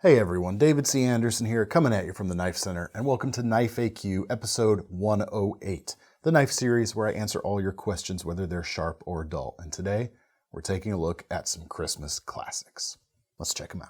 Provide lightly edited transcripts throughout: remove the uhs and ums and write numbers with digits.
Hey everyone, David C. Anderson here, coming at you from the Knife Center, and welcome to Knife AQ episode 108, the knife series where I answer all your questions whether they're sharp or dull. And today, we're taking a look at some Christmas classics. Let's check them out.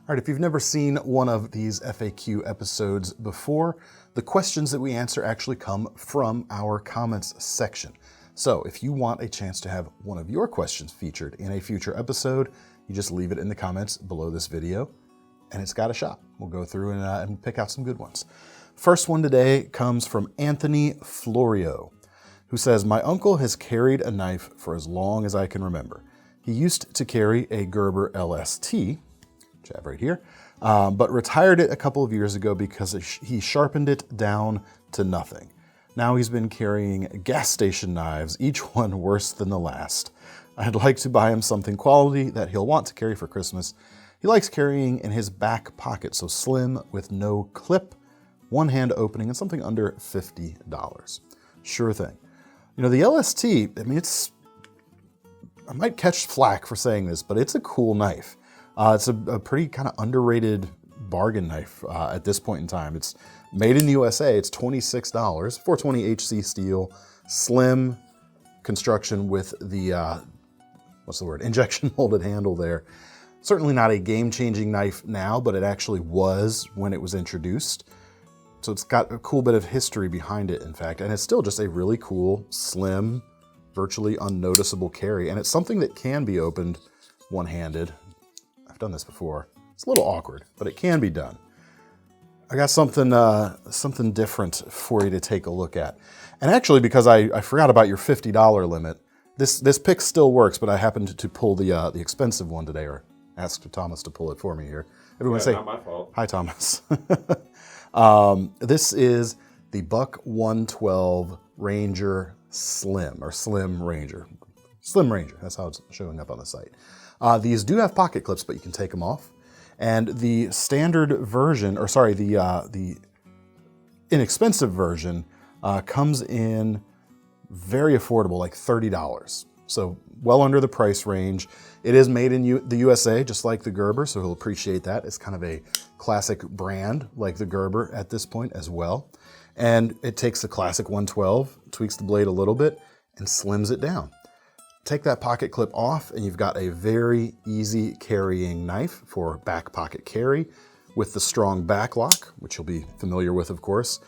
All right, if you've never seen one of these FAQ episodes before, the questions that we answer actually come from our comments section. So if you want a chance to have one of your questions featured in a future episode, you just leave it in the comments below this video, and it's got a shot. We'll go through and pick out some good ones. First one today comes from Anthony Florio, who says, my uncle has carried a knife for as long as I can remember. He used to carry a Gerber LST, which I have right here, but retired it a couple of years ago because he sharpened it down to nothing. Now he's been carrying gas station knives, each one worse than the last. I'd like to buy him something quality that he'll want to carry for Christmas. He likes carrying in his back pocket, so slim with no clip, one hand opening, and something under $50. Sure thing. You know, the LST, I mean, I might catch flack for saying this, but it's a cool knife. It's a pretty kind of underrated bargain knife at this point in time. It's made in the USA. It's $26, 420 HC steel, slim construction with the, injection molded handle there. Certainly not a game-changing knife now, but it actually was when it was introduced. So it's got a cool bit of history behind it, in fact, and it's still just a really cool, slim, virtually unnoticeable carry. And it's something that can be opened one-handed. I've done this before. It's a little awkward, but it can be done. I got something different for you to take a look at. And actually, because I forgot about your $50 limit, this pick still works, but I happened to pull the expensive one today, or asked Thomas to pull it for me here. Everyone say, not my fault. Hi, Thomas. This is the Buck 112 Ranger Slim, or Slim Ranger. Slim Ranger, that's how it's showing up on the site. These do have pocket clips, but you can take them off. And the standard version, or sorry, the inexpensive version comes in very affordable, like $30. So well under the price range. It is made in the USA, just like the Gerber, so he'll appreciate that. It's kind of a classic brand like the Gerber at this point as well. And it takes the classic 112, tweaks the blade a little bit, and slims it down. Take that pocket clip off and you've got a very easy carrying knife for back pocket carry with the strong back lock, which you'll be familiar with, of course.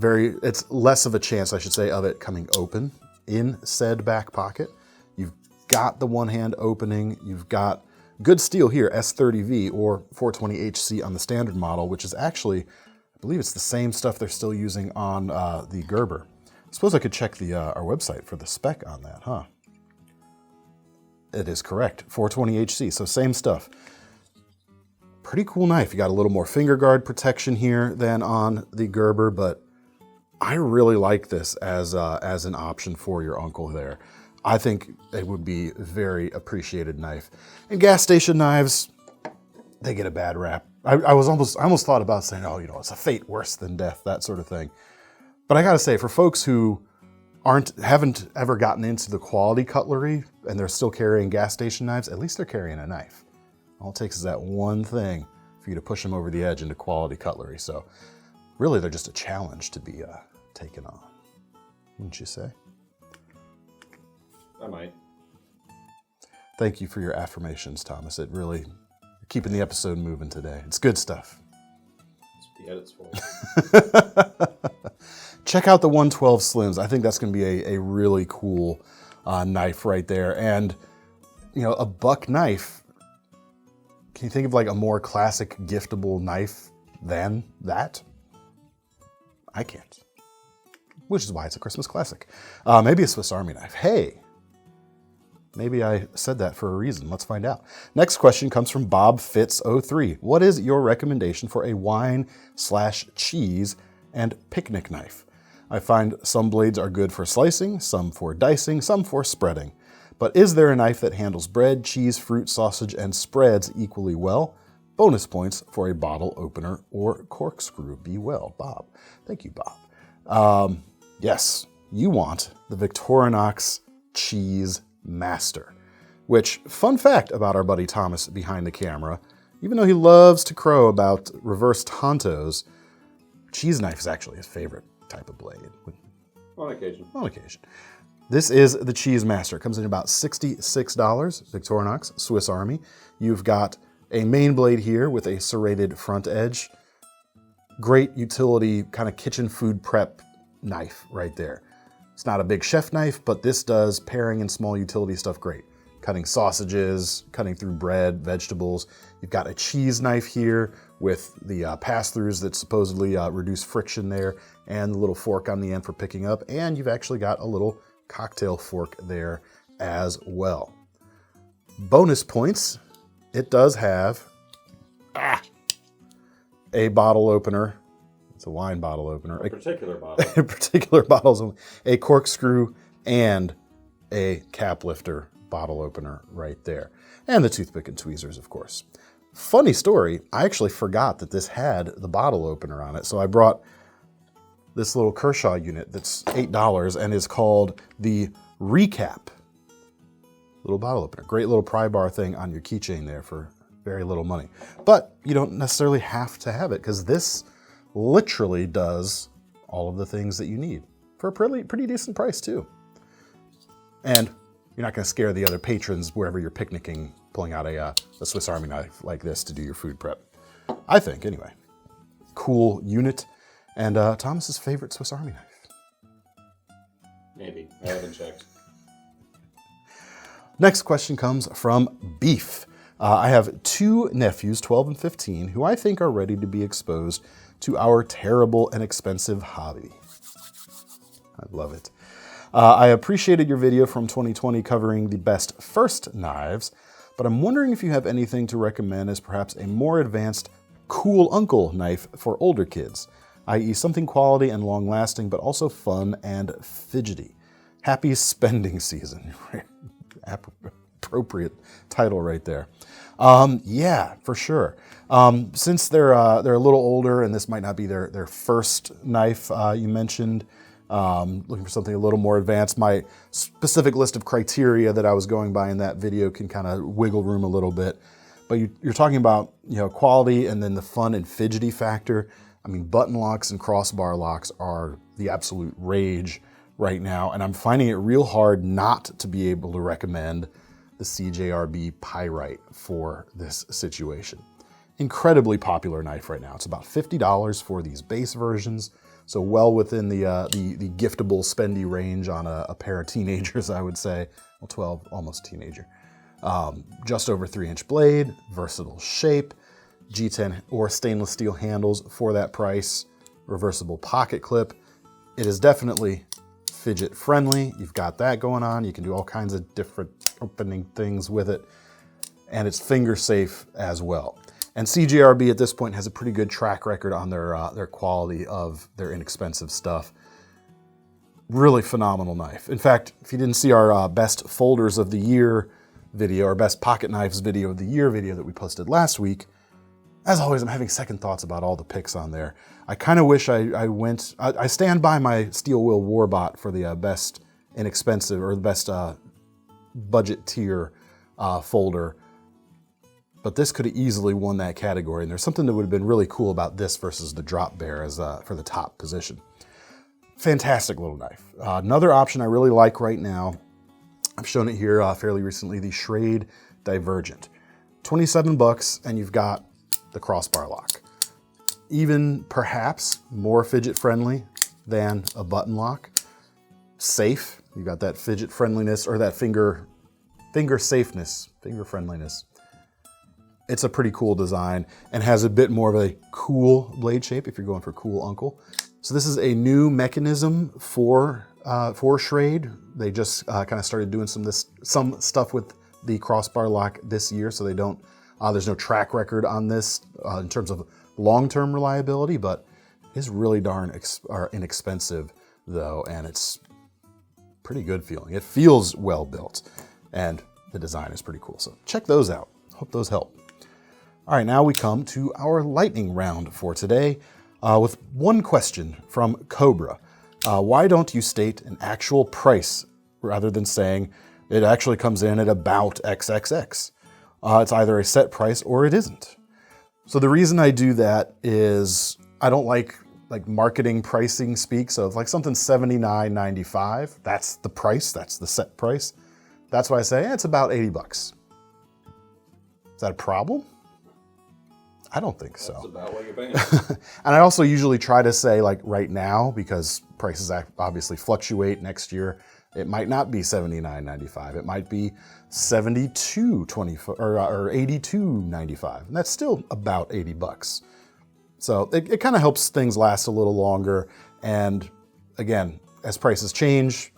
It's less of a chance, I should say, of it coming open in said back pocket. You've got the one hand opening, you've got good steel here, S30V or 420 HC on the standard model, which is actually, I believe it's the same stuff they're still using on the Gerber. I suppose I could check our website for the spec on that, huh? It is correct, 420 HC, so same stuff. Pretty cool knife. You got a little more finger guard protection here than on the Gerber, but I really like this as an option for your uncle there. I think it would be a very appreciated knife. And gas station knives, they get a bad rap. I almost thought about saying, oh, it's a fate worse than death, that sort of thing. But I gotta say, for folks who haven't ever gotten into the quality cutlery and they're still carrying gas station knives, at least they're carrying a knife. All it takes is that one thing for you to push them over the edge into quality cutlery. So really, they're just a challenge to be taken on, wouldn't you say? I might. Thank you for your affirmations, Thomas. It really keeping the episode moving today. It's good stuff. That's what the edit's for. Check out the 112 Slims. I think that's going to be a really cool knife right there. And, a buck knife, can you think of like a more classic giftable knife than that? I can't. Which is why it's a Christmas classic. Maybe a Swiss Army knife. Hey, maybe I said that for a reason. Let's find out. Next question comes from Bob Fitz03. What is your recommendation for a wine/cheese and picnic knife? I find some blades are good for slicing, some for dicing, some for spreading. But is there a knife that handles bread, cheese, fruit, sausage, and spreads equally well? Bonus points for a bottle opener or corkscrew. Be well, Bob. Thank you, Bob. Yes, you want the Victorinox Cheese Master, which, fun fact about our buddy Thomas behind the camera, even though he loves to crow about reverse Tontos, cheese knife is actually his favorite type of blade. On occasion. On occasion. This is the Cheese Master. It comes in about $66, Victorinox, Swiss Army. You've got a main blade here with a serrated front edge. Great utility, kind of kitchen food prep knife right there. It's not a big chef knife, but this does pairing and small utility stuff great. Cutting sausages, cutting through bread, vegetables. You've got a cheese knife here with the pass-throughs that supposedly reduce friction there, and the little fork on the end for picking up, and you've actually got a little cocktail fork there as well. Bonus points, it does have a bottle opener. It's a wine bottle opener. A particular bottle. A particular bottles, a corkscrew, and a cap lifter bottle opener right there. And the toothpick and tweezers, of course. Funny story, I actually forgot that this had the bottle opener on it, so I brought this little Kershaw unit that's $8 and is called the Recap. Little bottle opener. Great little pry bar thing on your keychain there for very little money. But you don't necessarily have to have it, because this literally does all of the things that you need for a pretty decent price too. And you're not going to scare the other patrons wherever you're picnicking, pulling out a Swiss Army knife like this to do your food prep. I think, anyway. Cool unit. And Thomas's favorite Swiss Army knife. Maybe. I haven't checked. Next question comes from Beef. I have two nephews, 12 and 15, who I think are ready to be exposed to our terrible and expensive hobby. I love it. I appreciated your video from 2020 covering the best first knives, but I'm wondering if you have anything to recommend as perhaps a more advanced cool uncle knife for older kids, i.e. something quality and long-lasting, but also fun and fidgety. Happy spending season. Appropriate title right there. Yeah, for sure. Since they're a little older, and this might not be their first knife you mentioned, looking for something a little more advanced, my specific list of criteria that I was going by in that video can kind of wiggle room a little bit. But you're talking about quality and then the fun and fidgety factor. I mean, button locks and crossbar locks are the absolute rage right now, and I'm finding it real hard not to be able to recommend the CJRB Pyrite for this situation. Incredibly popular knife right now. It's about $50 for these base versions, so well within the giftable spendy range on a pair of teenagers, I would say. Well, 12, almost teenager. Just over 3-inch blade, versatile shape, G10 or stainless steel handles for that price, reversible pocket clip. It is definitely fidget friendly. You've got that going on. You can do all kinds of different opening things with it, and it's finger safe as well. And CJRB at this point has a pretty good track record on their quality of their inexpensive stuff. Really phenomenal knife. In fact, if you didn't see our best folders of the year video, or best pocket knives video of the year video that we posted last week, as always, I'm having second thoughts about all the picks on there. I kind of wish I stand by my Steel Will Warbot for the best inexpensive, or the best budget tier folder. But this could have easily won that category, and there's something that would have been really cool about this versus the Drop Bear as for the top position. Fantastic little knife. Another option I really like right now, I've shown it here fairly recently, the Schrade Divergent. $27, and you've got the crossbar lock. Even perhaps more fidget friendly than a button lock. Safe, you've got that fidget friendliness, or that finger safeness, finger friendliness. It's a pretty cool design and has a bit more of a cool blade shape if you're going for cool uncle. So this is a new mechanism for Schrade. They just kind of started doing some stuff with the crossbar lock this year, so they don't. There's no track record on this in terms of long-term reliability, but it's really darn inexpensive though, and it's pretty good feeling. It feels well built, and the design is pretty cool. So check those out. Hope those help. All right, now we come to our lightning round for today with one question from Cobra. Why don't you state an actual price rather than saying it actually comes in at about XXX? It's either a set price or it isn't. So the reason I do that is I don't like marketing pricing speak. So if like something's $79.95, that's the price, that's the set price. That's why I say it's about 80 bucks. Is that a problem? I don't think so. That's about what you're paying. And I also usually try to say like right now, because prices obviously fluctuate next year. It might not be $79.95. It might be $72.25 or $82.95. And that's still about 80 bucks. So it kind of helps things last a little longer. And again, as prices change,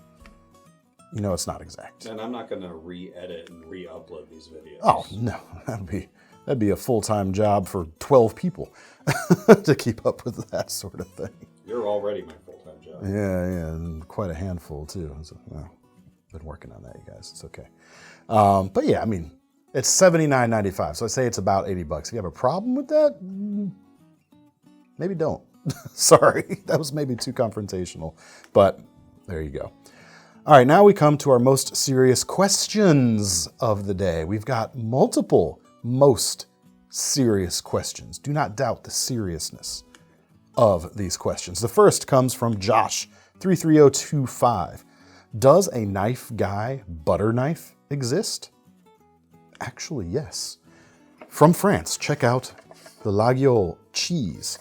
you know it's not exact. And I'm not going to re-edit and re-upload these videos. Oh, no. That'd be a full-time job for 12 people to keep up with that sort of thing. You're already my full-time job. Yeah, and quite a handful too. So, well, been working on that, you guys. It's okay. But yeah, I mean, it's $79.95. So I say it's about 80 bucks. If you have a problem with that, maybe don't. Sorry, that was maybe too confrontational, but there you go. All right, now we come to our most serious questions of the day. We've got multiple most serious questions. Do not doubt the seriousness of these questions. The first comes from Josh, 33025. Does a knife guy butter knife exist? Actually, yes. From France, check out the Laguiole cheese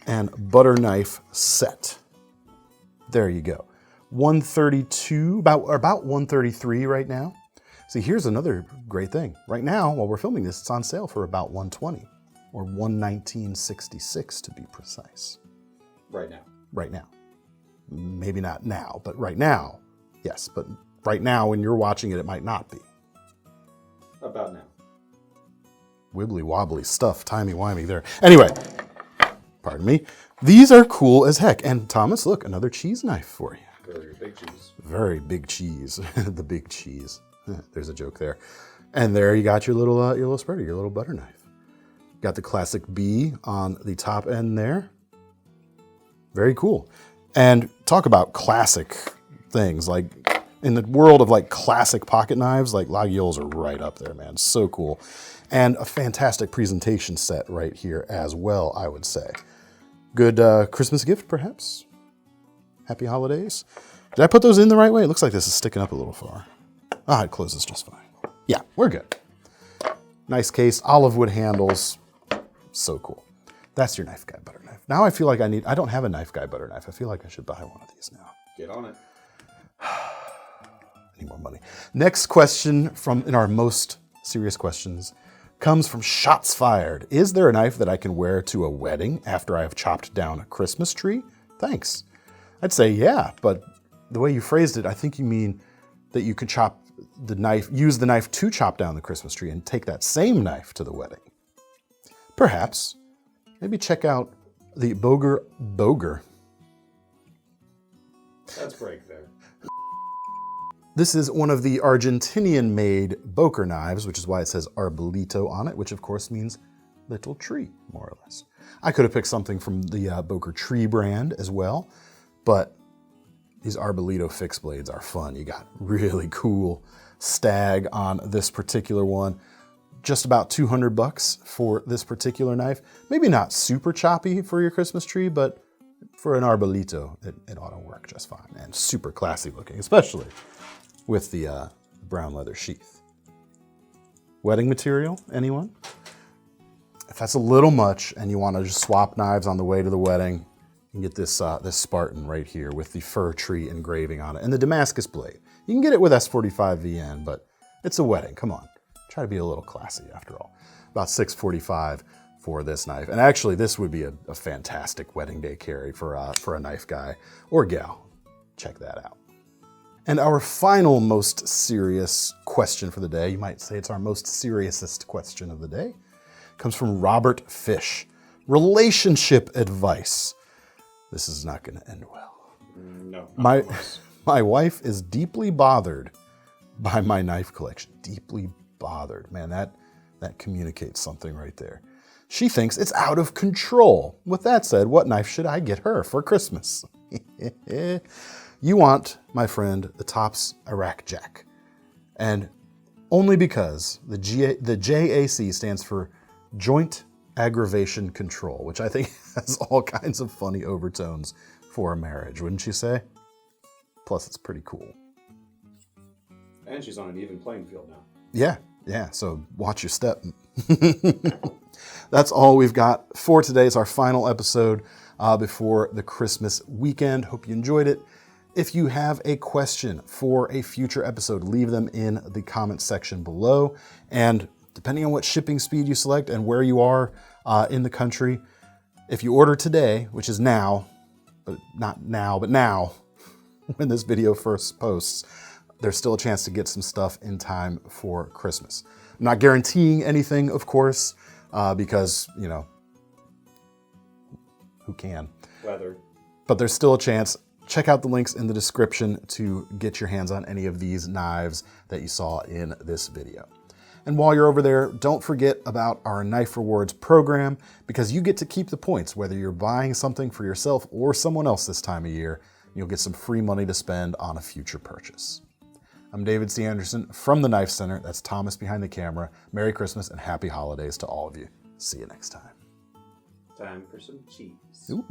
and butter knife set. There you go. 132, about 133 right now. See, here's another great thing. Right now, while we're filming this, it's on sale for about 120 or 119.66 to be precise. Right now. Right now. Maybe not now, but right now, yes. But right now, when you're watching it, it might not be. About now. Wibbly wobbly stuff, timey-wimey there. Anyway, pardon me. These are cool as heck. And Thomas, look, another cheese knife for you. Very big cheese. Very big cheese. The big cheese. There's a joke there. And there you got your little spreader, your little butter knife. Got the classic B on the top end there. Very cool. And talk about classic things. Like in the world of like classic pocket knives, like Laguioles are right up there, man. So cool. And a fantastic presentation set right here as well, I would say. Good Christmas gift, perhaps? Happy holidays. Did I put those in the right way? It looks like this is sticking up a little far. Ah, it closes just fine. Yeah, we're good. Nice case, olive wood handles. So cool. That's your Knife Guy butter knife. Now I feel like I don't have a Knife Guy butter knife. I feel like I should buy one of these now. Get on it. I need more money. Next question in our most serious questions comes from Shots Fired. Is there a knife that I can wear to a wedding after I have chopped down a Christmas tree? Thanks. I'd say yeah, but the way you phrased it, I think you mean that you could use the knife to chop down the Christmas tree and take that same knife to the wedding. Perhaps. Maybe check out the Boger. That's break there. This is one of the Argentinian-made Boker knives, which is why it says Arbolito on it, which of course means little tree, more or less. I could have picked something from the Boker Tree brand as well, but these Arbolito fixed blades are fun. You got really cool stag on this particular one. Just about 200 bucks for this particular knife. Maybe not super choppy for your Christmas tree, but for an Arbolito, it ought to work just fine. And super classy looking, especially with the brown leather sheath. Wedding material, anyone? If that's a little much and you want to just swap knives on the way to the wedding, you can get this Spartan right here with the fir tree engraving on it and the Damascus blade. You can get it with S45VN, but it's a wedding, come on. Try to be a little classy after all. About $645 for this knife. And actually this would be a fantastic wedding day carry for a knife guy or gal. Check that out. And our final most serious question for the day, you might say it's our most seriousest question of the day, comes from Robert Fish. Relationship advice. This is not going to end well. No. My wife is deeply bothered by my knife collection. Deeply bothered. Man, that communicates something right there. She thinks it's out of control. With that said, what knife should I get her for Christmas? You want, my friend, the Tops iraq-jac. And only because the JAC stands for Joint Aggravation Control, which I think has all kinds of funny overtones for a marriage, wouldn't you say? Plus, it's pretty cool. And she's on an even playing field now. Yeah, so watch your step. That's all we've got for today. It's our final episode before the Christmas weekend. Hope you enjoyed it. If you have a question for a future episode, leave them in the comments section below. And depending on what shipping speed you select and where you are in the country, if you order today, which is now, but not now, but now, when this video first posts, there's still a chance to get some stuff in time for Christmas. I'm not guaranteeing anything, of course, because, you know, who can? Weather. But there's still a chance. Check out the links in the description to get your hands on any of these knives that you saw in this video. And while you're over there, don't forget about our Knife Rewards program, because you get to keep the points, whether you're buying something for yourself or someone else this time of year. You'll get some free money to spend on a future purchase. I'm David C. Anderson from the Knife Center. That's Thomas behind the camera. Merry Christmas and Happy Holidays to all of you. See you next time. Time for some cheese. Ooh.